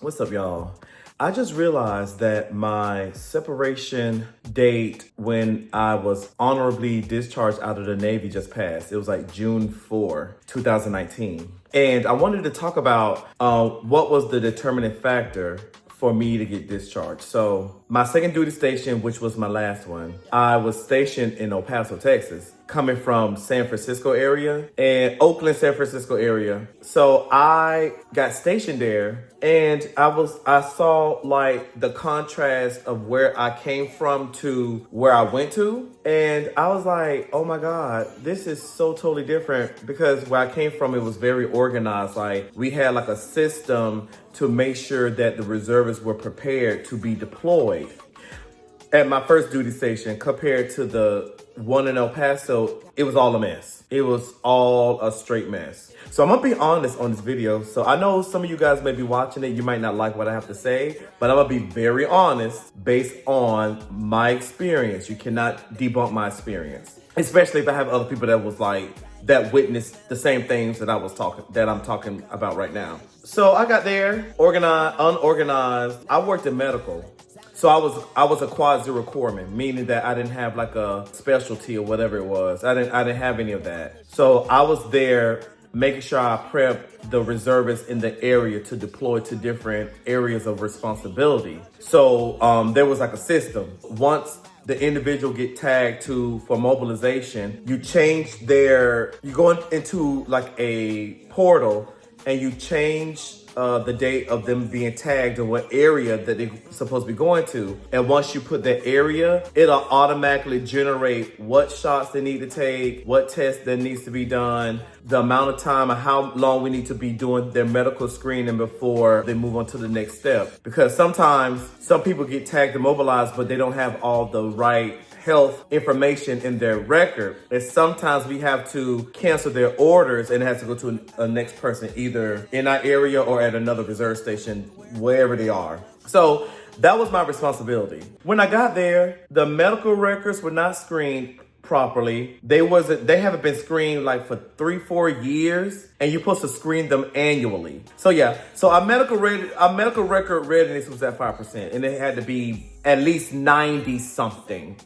What's up, y'all? I just realized that my separation date when I was honorably discharged out of the Navy just passed. It was like June 4, 2019. And I wanted to talk about what was the determining factor for me to get discharged. So my second duty station, which was my last one, I was stationed in El Paso, Texas, coming from San Francisco area and Oakland, San Francisco area. So I got stationed there and I saw like the contrast of where I came from to where I went to. And I was like, oh my God, this is so totally different, because where I came from, it was very organized. Like we had like a system to make sure that the reservists were prepared to be deployed. At my first duty station compared to the one in El Paso, it was all a mess. It was all a straight mess. So I'm gonna be honest on this video. So I know some of you guys may be watching it. You might not like what I have to say, but I'm gonna be very honest based on my experience. You cannot debunk my experience, especially if I have other people that witnessed the same things that I'm talking about right now. So I got there, organized, unorganized. I worked in medical. So I was a quad zero corpsman, meaning that I didn't have like a specialty or whatever it was. I didn't have any of that. So I was there making sure I prepped the reservists in the area to deploy to different areas of responsibility. So there was like a system. Once the individual get tagged for mobilization, you go into like a portal and you change the date of them being tagged and what area that they're supposed to be going to. And once you put that area, it'll automatically generate what shots they need to take, what test that needs to be done, the amount of time and how long we need to be doing their medical screening before they move on to the next step. Because sometimes some people get tagged and mobilized, but they don't have all the right health information in their record. And sometimes we have to cancel their orders and it has to go to a next person, either in our area or at another reserve station, wherever they are. So that was my responsibility. When I got there, the medical records were not screened properly. They haven't been screened like for 3-4 years, and you're supposed to screen them annually. So our medical record readiness was at 5%, and it had to be at least 90 something.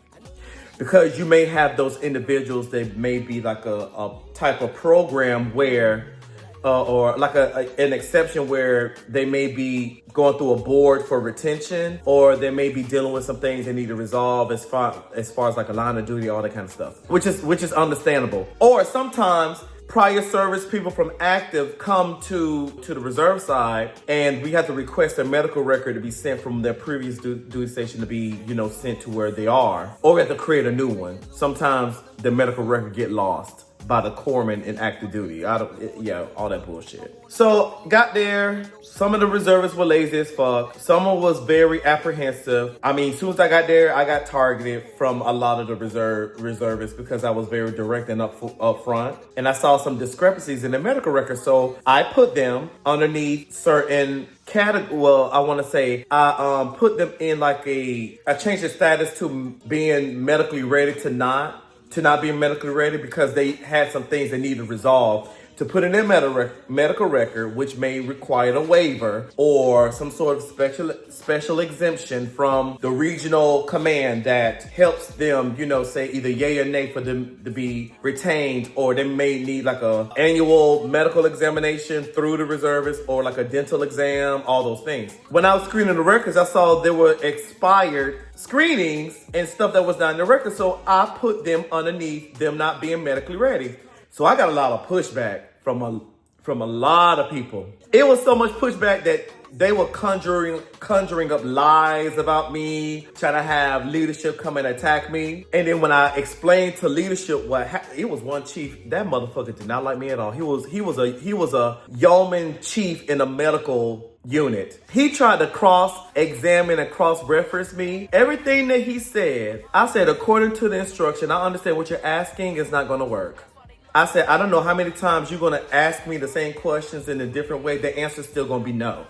Because you may have those individuals that may be like a type of program where, or like an exception where they may be going through a board for retention, or they may be dealing with some things they need to resolve as far as like a line of duty, all that kind of stuff, which is understandable. Or sometimes prior service people from active come to the reserve side, and we have to request their medical record to be sent from their previous duty station to be, sent to where they are, or we have to create a new one. Sometimes the medical record get lost by the corpsman in active duty. All that bullshit. So got there, some of the reservists were lazy as fuck. Someone was very apprehensive. I mean, as soon as I got there, I got targeted from a lot of the reservists because I was very direct and up front. And I saw some discrepancies in the medical record. So I put them underneath certain category. Well, I want to say I put them in I changed the status to being medically ready to not being medically ready, because they had some things they needed to resolve to put in their medical record, which may require a waiver or some sort of special exemption from the regional command that helps them, say either yay or nay for them to be retained, or they may need like a annual medical examination through the reservists, or like a dental exam, all those things. When I was screening the records, I saw there were expired screenings and stuff that was not in the record, so I put them underneath them not being medically ready. So I got a lot of pushback from a lot of people. It was so much pushback that they were conjuring up lies about me, trying to have leadership come and attack me. And then when I explained to leadership what happened, it was one chief. That motherfucker did not like me at all. He was a yeoman chief in a medical unit. He tried to cross-examine and cross-reference me. Everything that he said, I said, according to the instruction, I understand what you're asking is not going to work. I said, I don't know how many times you're going to ask me the same questions in a different way. The answer's still going to be no.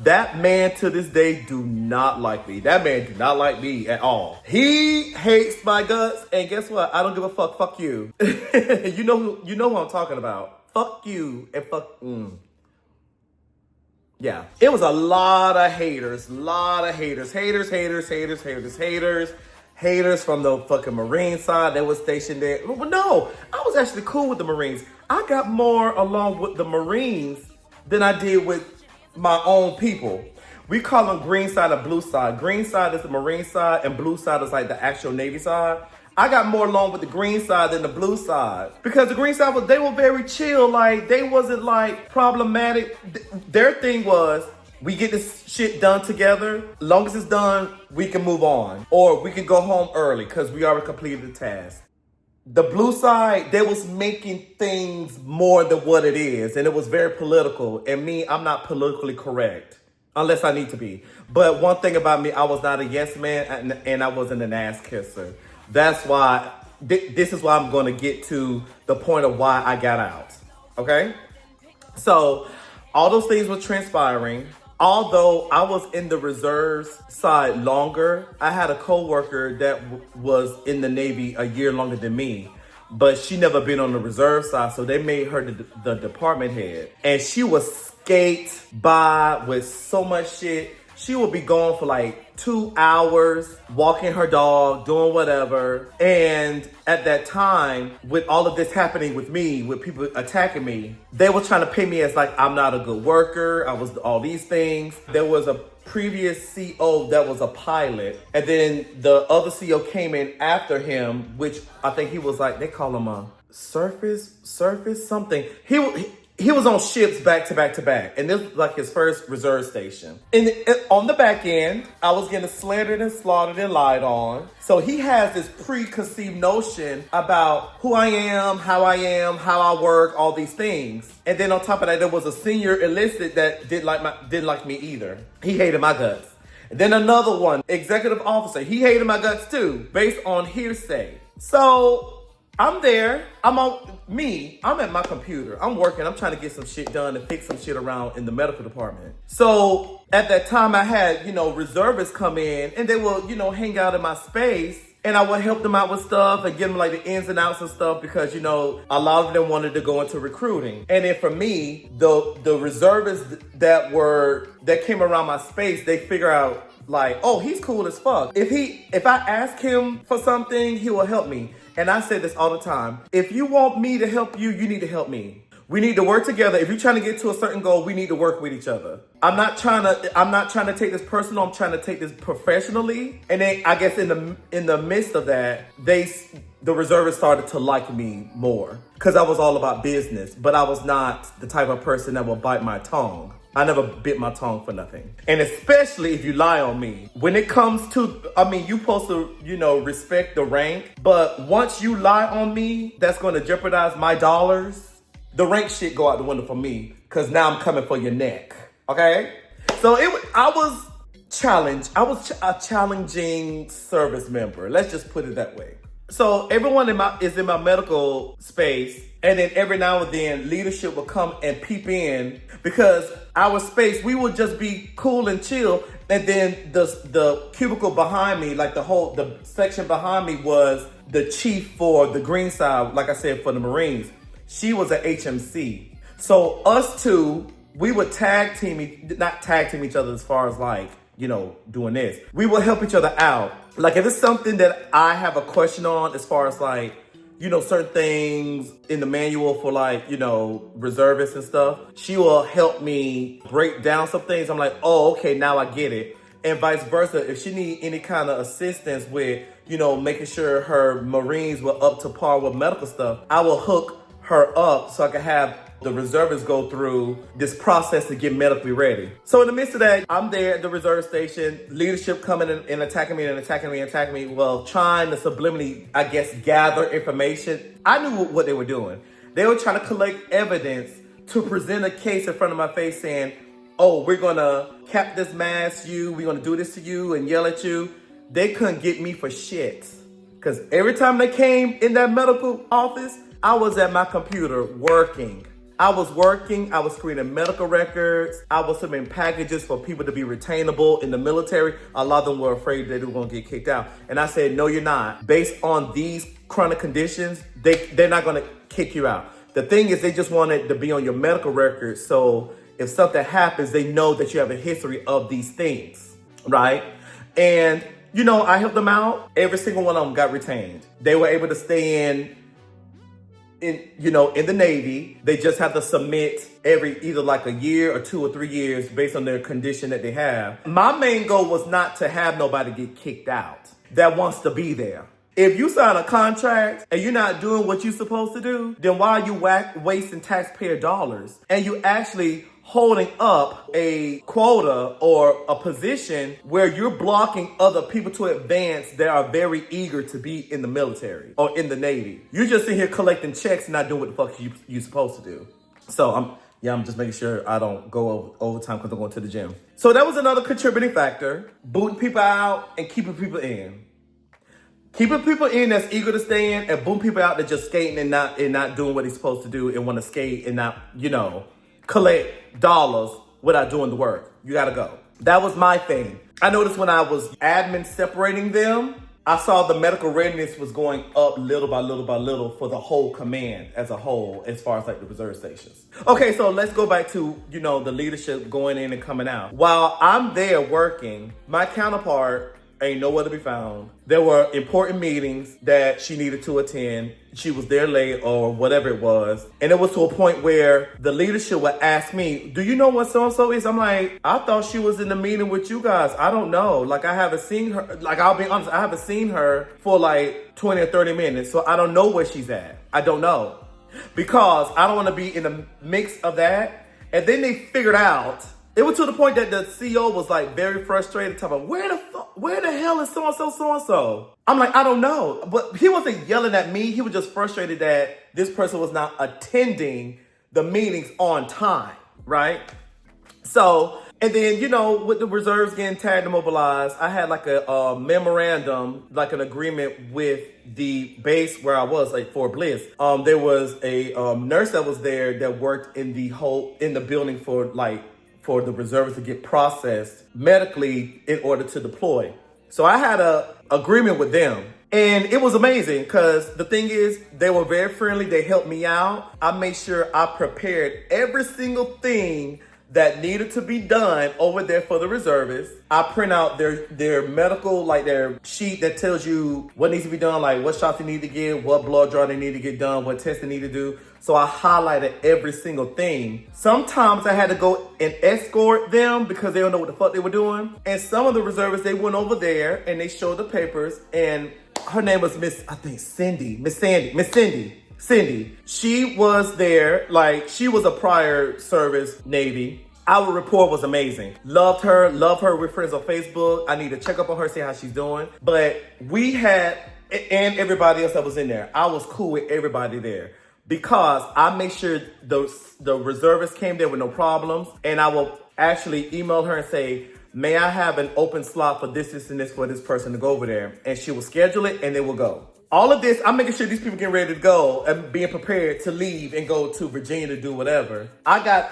That man to this day do not like me. That man do not like me at all. He hates my guts, and guess what? I don't give a fuck. Fuck you. You know who I'm talking about. Fuck you and fuck. Yeah, it was a lot of haters, haters from the fucking Marine side that was stationed there. But no, I was actually cool with the Marines. I got more along with the Marines than I did with my own people. We call them green side and blue side. Green side is the Marine side and blue side is like the actual Navy side. I got more along with the green side than the blue side because the green side they were very chill. Like they wasn't like problematic. Their thing was we get this shit done together. Long as it's done, we can move on or we can go home early because we already completed the task. The blue side, they was making things more than what it is. And it was very political. And me, I'm not politically correct unless I need to be. But one thing about me, I was not a yes man and I wasn't an ass kisser. That's why, this is why I'm going to get to the point of why I got out, okay? So, all those things were transpiring. Although I was in the reserves side longer, I had a coworker that was in the Navy a year longer than me, but she never been on the reserve side, so they made her the department head. And she was skate by with so much shit. She would be gone for like 2 hours, walking her dog, doing whatever. And at that time, with all of this happening with me, with people attacking me, they were trying to pay me as like, I'm not a good worker. I was all these things. There was a previous CO that was a pilot. And then the other CO came in after him, which I think he was like, they call him a surface something. He was on ships back to back to back. And this was like his first reserve station. And on the back end, I was getting slandered and slaughtered and lied on. So he has this preconceived notion about who I am, how I work, all these things. And then on top of that, there was a senior enlisted that didn't like me either. He hated my guts. And then another one, executive officer, he hated my guts too, based on hearsay. So I'm there, I'm at my computer, I'm working, I'm trying to get some shit done and fix some shit around in the medical department. So at that time I had, reservists come in and they will, hang out in my space and I would help them out with stuff and give them like the ins and outs and stuff because, a lot of them wanted to go into recruiting. And then for me, the reservists that came around my space, they figure out like, oh, he's cool as fuck. If I ask him for something, he will help me. And I say this all the time. If you want me to help you, you need to help me. We need to work together. If you're trying to get to a certain goal, we need to work with each other. I'm not trying to take this personal. I'm trying to take this professionally. And then I guess in the midst of that, the reservists started to like me more because I was all about business, but I was not the type of person that would bite my tongue. I never bit my tongue for nothing. And especially if you lie on me. When it comes to, you supposed to, respect the rank. But once you lie on me, that's going to jeopardize my dollars. The rank shit go out the window for me. Because now I'm coming for your neck. Okay? So I was challenged. I was a challenging service member. Let's just put it that way. So everyone is in my medical space. And then every now and then leadership will come and peep in because our space, we would just be cool and chill. And then the cubicle behind me, like the section behind me was the chief for the green side, like I said, for the Marines. She was an HMC. So us two, we would not tag team each other as far as like, doing this. We will help each other out. Like if it's something that I have a question on as far as like, certain things in the manual for like, reservists and stuff, she will help me break down some things. I'm like, oh, okay, now I get it. And vice versa. If she need any kind of assistance with, making sure her Marines were up to par with medical stuff, I will hook her up so I can have the reservists go through this process to get medically ready. So in the midst of that, I'm there at the reserve station, leadership coming and attacking me. Well, trying to subliminally, I guess, gather information. I knew what they were doing. They were trying to collect evidence to present a case in front of my face saying, oh, we're gonna cap this mask you, we're gonna do this to you and yell at you. They couldn't get me for shit. Because every time they came in that medical office, I was at my computer working. I was screening medical records. I was submitting packages for people to be retainable in the military. A lot of them were afraid they were going to get kicked out. And I said, no, you're not. Based on these chronic conditions, they're not going to kick you out. The thing is, they just wanted to be on your medical records. So if something happens, they know that you have a history of these things, right? And, I helped them out. Every single one of them got retained. They were able to stay in the Navy. They just have to submit every either like a year or 2 or 3 years based on their condition that they have. My main goal was not to have nobody get kicked out that wants to be there. If you sign a contract and you're not doing what you're supposed to do, then why are you wasting taxpayer dollars and you actually holding up a quota or a position where you're blocking other people to advance that are very eager to be in the military or in the Navy? You're just sitting here collecting checks and not doing what the fuck you're supposed to do. So I'm just making sure I don't go overtime because I'm going to the gym. So that was another contributing factor, booting people out and keeping people in. Keeping people in that's eager to stay in and booting people out that just skating and not doing what he's supposed to do and want to skate and not, collect dollars without doing the work. You gotta go. That was my thing. I noticed when I was admin separating them, I saw the medical readiness was going up little by little by little for the whole command as a whole, as far as like the reserve stations. Okay, so let's go back to, the leadership going in and coming out. While I'm there working, my counterpart ain't nowhere to be found. There were important meetings that she needed to attend. She was there late or whatever it was. And it was to a point where the leadership would ask me, do you know what so-and-so is? I'm like, I thought she was in the meeting with you guys. I don't know. Like, I haven't seen her. Like, I'll be honest, I haven't seen her for like 20 or 30 minutes. So I don't know where she's at. I don't know. Because I don't want to be in the mix of that. And then they figured out, it was to the point that the CEO was like very frustrated, talking about where the hell is so-and-so? I'm like, I don't know. But he wasn't yelling at me. He was just frustrated that this person was not attending the meetings on time, right? So, and then, with the reserves getting tagged and mobilized, I had like a memorandum, like an agreement with the base where I was, like Fort Bliss. There was a nurse that was there that worked in the building for the reservists to get processed medically in order to deploy. So I had a agreement with them. And it was amazing because the thing is, they were very friendly. They helped me out. I made sure I prepared every single thing that needed to be done over there for the reservists. I print out their medical, like their sheet that tells you what needs to be done, like what shots they need to get, what blood draw they need to get done, what tests they need to do. So I highlighted every single thing. Sometimes I had to go and escort them because they don't know what the fuck they were doing. And some of the reservists, they went over there and they showed the papers, and her name was Miss Cindy. She was there, like she was a prior service Navy. Our rapport was amazing. Loved her. We're friends on Facebook. I need to check up on her, see how she's doing. But we had, and everybody else that was in there, I was cool with everybody there because I made sure the reservists came there with no problems. And I will actually email her and say, may I have an open slot for this, and this for this person to go over there? And she will schedule it and they will go. All of this, I'm making sure these people get ready to go and being prepared to leave and go to Virginia to do whatever. I got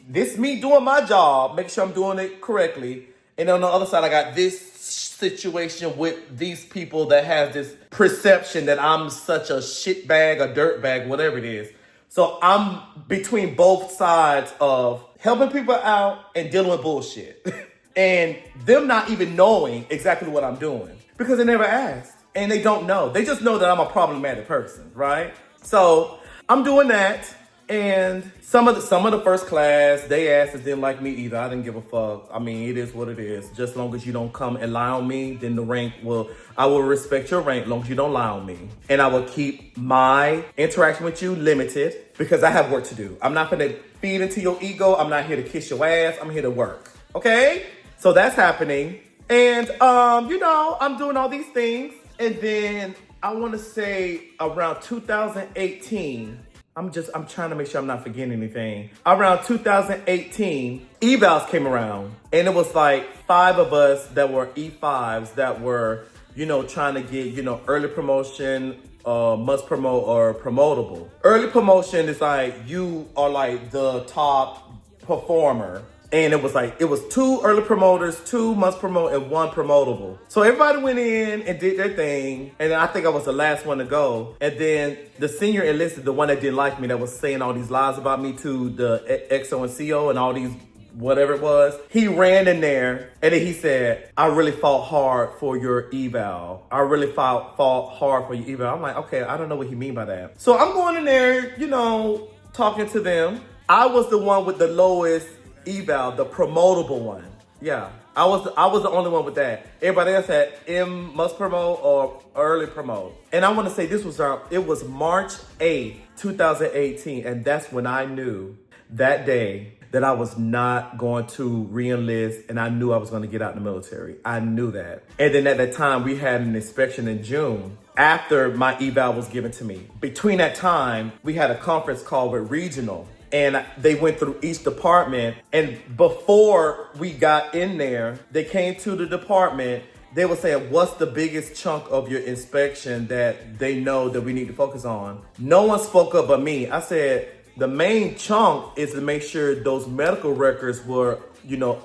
this, me doing my job, making sure I'm doing it correctly. And on the other side, I got this situation with these people that have this perception that I'm such a shitbag, a dirtbag, whatever it is. So I'm between both sides of helping people out and dealing with bullshit. And them not even knowing exactly what I'm doing because they never asked. And they don't know. They just know that I'm a problematic person, right? So I'm doing that. And some of the first class, they asked us didn't like me either. I didn't give a fuck. I mean, it is what it is. Just as long as you don't come and lie on me, then I will respect your rank as long as you don't lie on me. And I will keep my interaction with you limited because I have work to do. I'm not going to feed into your ego. I'm not here to kiss your ass. I'm here to work. Okay? So that's happening. And, I'm doing all these things. And then I want to say around 2018, I'm trying to make sure I'm not forgetting anything. Around 2018, evals came around, and it was like 5 of us that were E5s that were, trying to get, early promotion, must promote or promotable. Early promotion is like you are like the top performer. And it was 2 early promoters, 2 must promote, and 1 promotable. So everybody went in and did their thing. And I think I was the last one to go. And then the senior enlisted, the one that didn't like me, that was saying all these lies about me to the XO and CO and all these whatever it was, he ran in there and then he said, I really fought hard for your eval. I really fought hard for your eval. I'm like, okay, I don't know what he mean by that. So I'm going in there, talking to them. I was the one with the lowest eval, the promotable one. Yeah, I was the only one with that. Everybody else had M must promote or early promote. And I want to say it was March 8th, 2018. And that's when I knew that day that I was not going to re-enlist, and I knew I was going to get out in the military. I knew that. And then at that time, we had an inspection in June after my eval was given to me. Between that time, we had a conference call with regional, and they went through each department. And before we got in there, they came to the department. They were saying, what's the biggest chunk of your inspection that they know that we need to focus on? No one spoke up but me. I said, the main chunk is to make sure those medical records were,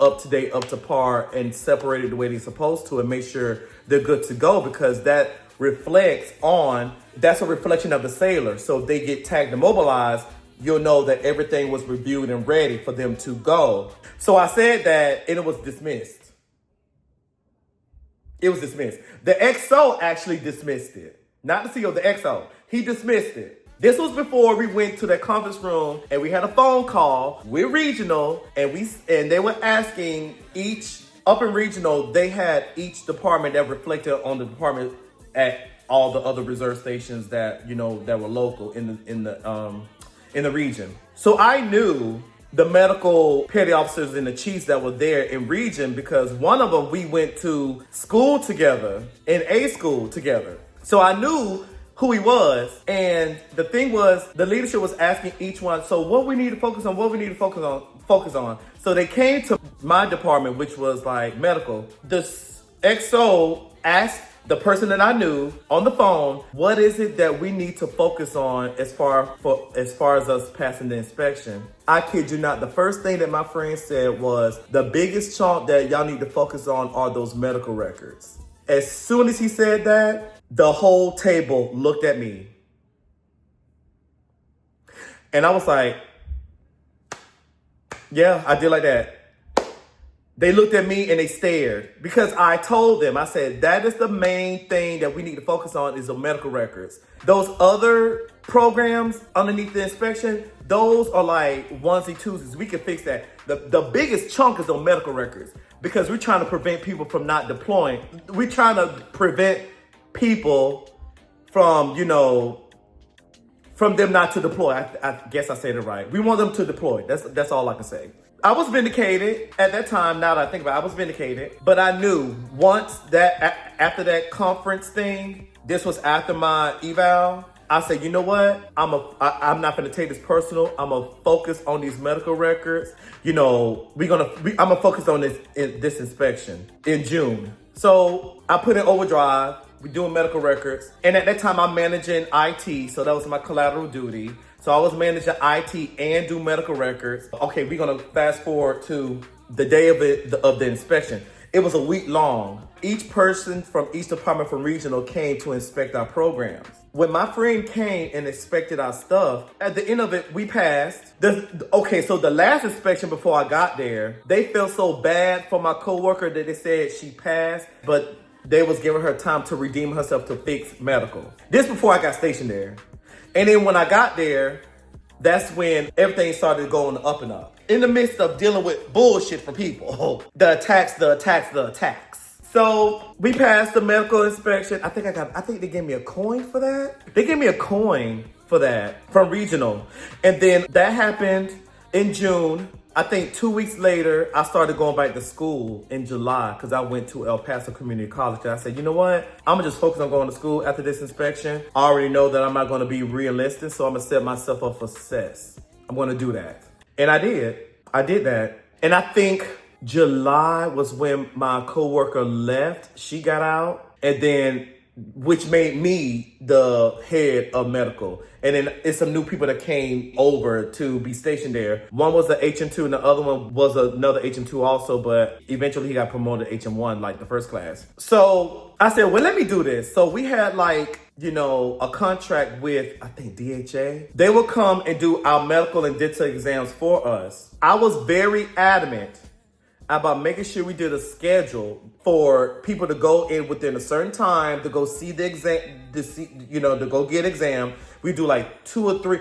up to date, up to par, and separated the way they're supposed to, and make sure they're good to go, because that's a reflection of the sailor. So if they get tagged and mobilized, you'll know that everything was reviewed and ready for them to go. So I said that, and it was dismissed. It was dismissed. The XO actually dismissed it. Not the CEO, the XO. He dismissed it. This was before we went to that conference room and we had a phone call with regional, and they were asking each up in regional, they had each department that reflected on the department at all the other reserve stations that that were local in the region. So I knew the medical petty officers and the chiefs that were there in region, because one of them we went to school together, in A school together. So I knew who he was. And the thing was, the leadership was asking each one, so what we need to focus on, So they came to my department, which was like medical. The XO asked the person that I knew on the phone, what is it that we need to focus on as far as us passing the inspection? I kid you not, the first thing that my friend said was, the biggest chunk that y'all need to focus on are those medical records. As soon as he said that, the whole table looked at me. And I was like, yeah, I did like that. They looked at me and they stared, because I told them, I said, that is the main thing that we need to focus on, is the medical records. Those other programs underneath the inspection, those are like onesie twosies. We can fix that. The biggest chunk is on medical records, because we're trying to prevent people from not deploying. We're trying to prevent people from, from them not to deploy. I guess I said it right. We want them to deploy. That's all I can say. I was vindicated at that time. Now that I think about it, I was vindicated. But I knew after that conference thing, this was after my eval, I said, you know what? I'm not going to take this personal. I'm going to focus on these medical records. I'm going to focus on this inspection in June. So I put in overdrive. We're doing medical records. And at that time, I'm managing IT. So that was my collateral duty. So I was managing IT and do medical records. Okay, we're going to fast forward to the day of the inspection. It was a week long. Each person from each department from regional came to inspect our programs. When my friend came and inspected our stuff, at the end of it, we passed. So the last inspection before I got there, they felt so bad for my coworker that they said she passed, but they was giving her time to redeem herself to fix medical. This before I got stationed there. And then when I got there, that's when everything started going up and up. In the midst of dealing with bullshit from people. The attacks. So we passed the medical inspection. I think they gave me a coin for that. They gave me a coin for that from regional. And then that happened in June. I think 2 weeks later, I started going back to school in July, because I went to El Paso Community College. And I said, you know what? I'm going to just focus on going to school after this inspection. I already know that I'm not going to be re-enlisted, so I'm going to set myself up for success. I'm going to do that. And I did. I did that. And I think July was when my coworker left. She got out. And then which made me the head of medical. And then it's some new people that came over to be stationed there. One was the HM2 and the other one was another HM2 also, but eventually he got promoted to HM1, like the first class. So I said, well, let me do this. So we had like, a contract with, I think, DHA. They would come and do our medical and dental exams for us. I was very adamant about making sure we did a schedule for people to go in within a certain time to go see the exam, to go get exam. We do like 2 or 3.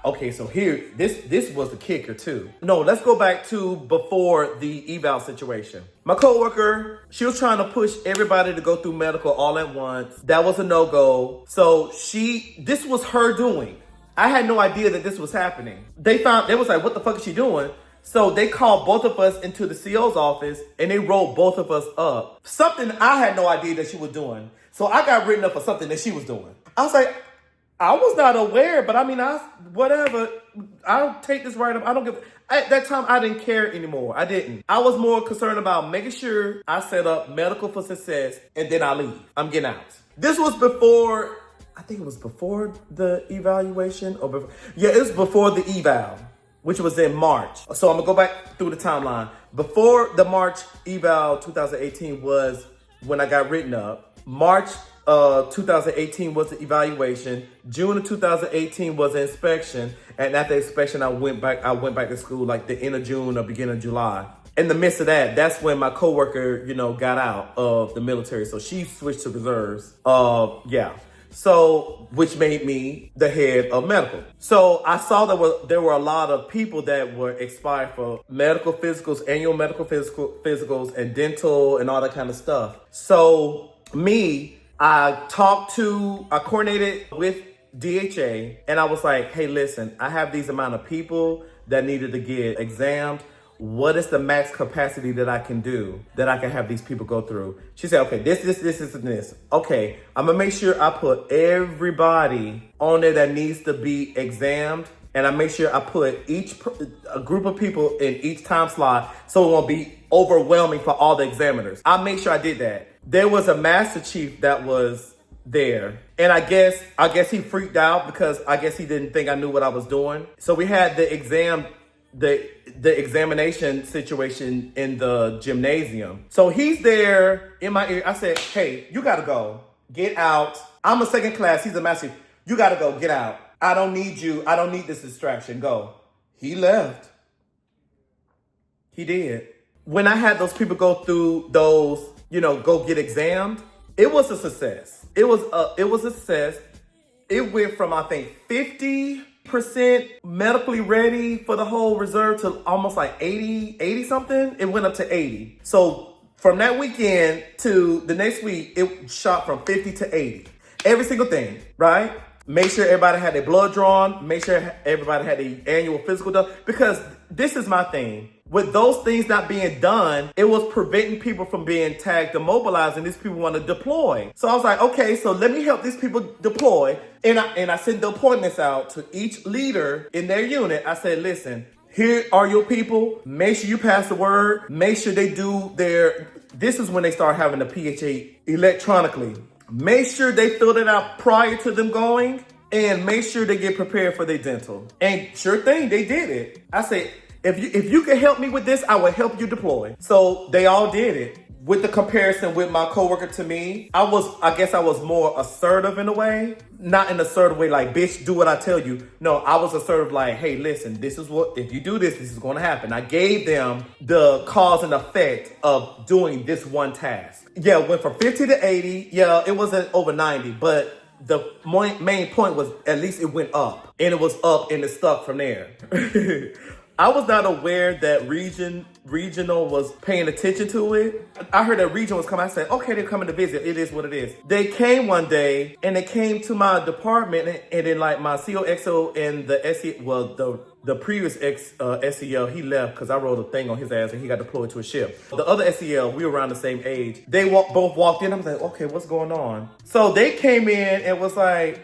Okay, so here, this was the kicker too. No, let's go back to before the eval situation. My coworker, she was trying to push everybody to go through medical all at once. That was a no-go. So this was her doing. I had no idea that this was happening. They was like, what the fuck is she doing? So they called both of us into the CO's office and they rolled both of us up. Something I had no idea that she was doing. So I got written up for something that she was doing. I was like, I was not aware, but I mean, whatever. I'll take this right up. I don't give. At that time, I didn't care anymore. I didn't. I was more concerned about making sure I set up medical for success and then I leave. I'm getting out. This was before, I think it was before the evaluation or before. Yeah, it was before the eval, which was in March. So I'm gonna go back through the timeline. Before the March eval 2018 was when I got written up. March 2018 was the evaluation. June of 2018 was the inspection. And after inspection, I went back to school like the end of June or beginning of July. In the midst of that, that's when my coworker, got out of the military. So she switched to reserves. So, which made me the head of medical. So I saw that there were a lot of people that were expired for medical physicals, annual medical physicals, and dental and all that kind of stuff. So I coordinated with DHA and I was like, hey, listen, I have these amount of people that needed to get examined. What is the max capacity that I can do that I can have these people go through? She said, okay, this, and this. Okay, I'm gonna make sure I put everybody on there that needs to be examined. And I make sure I put a group of people in each time slot so it won't be overwhelming for all the examiners. I made sure I did that. There was a master chief that was there. And I guess he freaked out because I guess he didn't think I knew what I was doing. So we had the examination situation in the gymnasium. So he's there in my ear. I said, hey, you gotta go. Get out. I'm a second class. He's a master chief. You gotta go. Get out. I don't need you. I don't need this distraction. Go. He left. He did. When I had those people go through those, go get examined, it was a success. It was a success. It went from, I think, 50% medically ready for the whole reserve to almost like 80 something. It went up to 80. So from that weekend to the next week, it shot from 50 to 80. Every single thing, right? Make sure everybody had their blood drawn. Make sure everybody had the annual physical done. Because this is my thing. With those things not being done, it was preventing people from being tagged to mobilize, and these people want to deploy. So I was like, okay, so let me help these people deploy. And I sent the appointments out to each leader in their unit. I said, listen, here are your people. Make sure you pass the word. Make sure they do this is when they start having the PHA electronically. Make sure they filled it out prior to them going, and make sure they get prepared for their dental. And sure thing, they did it. I said, if you can help me with this, I will help you deploy. So they all did it. With the comparison with my coworker to me, I guess I was more assertive in a way. Not in an assertive way like, bitch, do what I tell you. No, I was assertive like, hey, listen, if you do this, this is going to happen. I gave them the cause and effect of doing this one task. Yeah, it went from 50 to 80. Yeah, it wasn't over 90, but the main point was at least it went up. And it was up and it stuck from there. I was not aware that regional was paying attention to it. I heard that regional was coming. I said, okay, they're coming to visit. It is what it is. They came one day and they came to my department, and then like my COXO and the the previous SEL, he left because I wrote a thing on his ass and he got deployed to a ship. The other SEL, we were around the same age. They both walked in. I was like, okay, what's going on? So they came in and was like,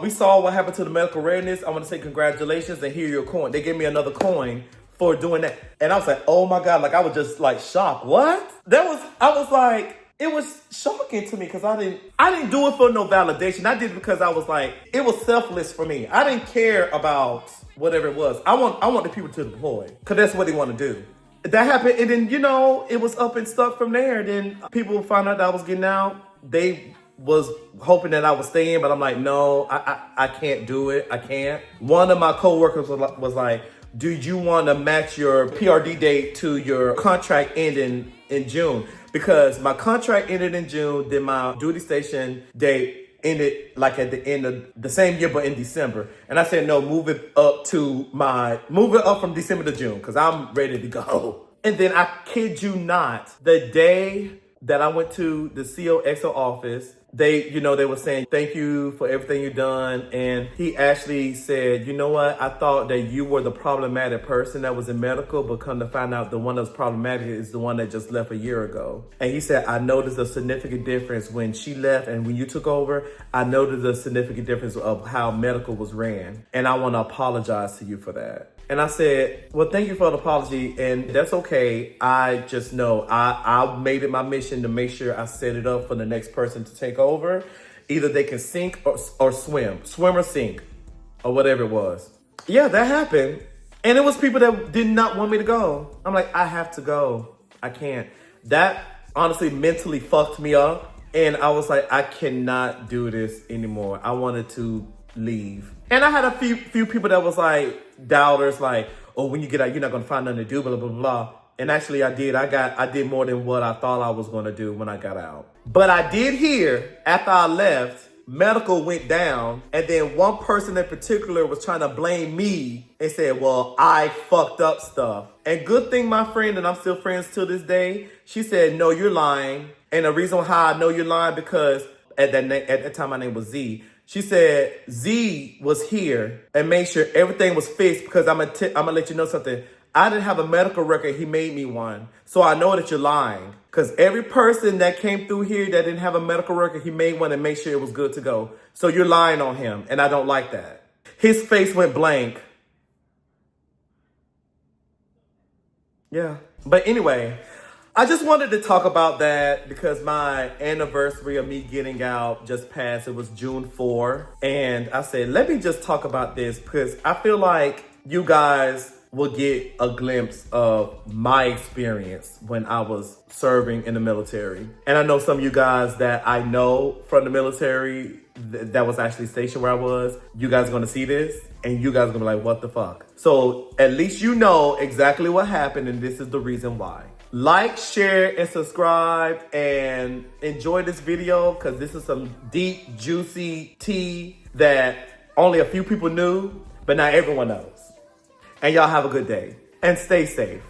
we saw what happened to the medical readiness. I want to say congratulations and here your coin. They gave me another coin for doing that. And I was like, oh my God, like I was just like shocked. What? I was like, It was shocking to me because I didn't do it for no validation. I did it because I was like, it was selfless for me. I didn't care about whatever it was. I want the people to deploy because that's what they want to do. That happened, and then it was up and stuck from there. Then people found out that I was getting out. They was hoping that I would stay in, but I'm like, no, I can't do it. I can't. One of my coworkers was like, do you want to match your PRD date to your contract ending in June? Because my contract ended in June, then my duty station date ended like at the end of the same year, but in December. And I said, no, move it up from December to June, because I'm ready to go. And then I kid you not, the day that I went to the COXO office, they were saying, thank you for everything you've done. And he actually said, you know what? I thought that you were the problematic person that was in medical, but come to find out the one that's problematic is the one that just left a year ago. And he said, I noticed a significant difference when she left and when you took over. I noticed a significant difference of how medical was ran. And I want to apologize to you for that. And I said, well, thank you for the apology, and that's okay. I just know I made it my mission to make sure I set it up for the next person to take over. Either they can sink or swim or sink, or whatever it was. Yeah, that happened. And it was people that did not want me to go. I'm like, I have to go. I can't. That honestly mentally fucked me up. And I was like, I cannot do this anymore. I wanted to leave. And I had a few people that was like doubters, like, oh, when you get out, you're not gonna find nothing to do, blah, blah, blah. And actually I did. I did more than what I thought I was gonna do when I got out. But I did hear after I left, medical went down, and then one person in particular was trying to blame me and said, well, I fucked up stuff. And good thing my friend, and I'm still friends to this day, she said, no, you're lying. And the reason how I know you're lying, because at that time my name was Z. She said Z was here and made sure everything was fixed, because I'm gonna let you know something. I didn't have a medical record. He made me one. So I know that you're lying, because every person that came through here that didn't have a medical record, he made one and made sure it was good to go. So you're lying on him, and I don't like that. His face went blank. Yeah. But anyway, I just wanted to talk about that because my anniversary of me getting out just passed. It was June 4. And I said, let me just talk about this because I feel like you guys will get a glimpse of my experience when I was serving in the military. And I know some of you guys that I know from the military that was actually stationed where I was. You guys are gonna see this and you guys are gonna be like, what the fuck? So at least you know exactly what happened, and this is the reason why. Like, share, and subscribe, and enjoy this video because this is some deep, juicy tea that only a few people knew, but not everyone knows. And y'all have a good day and stay safe.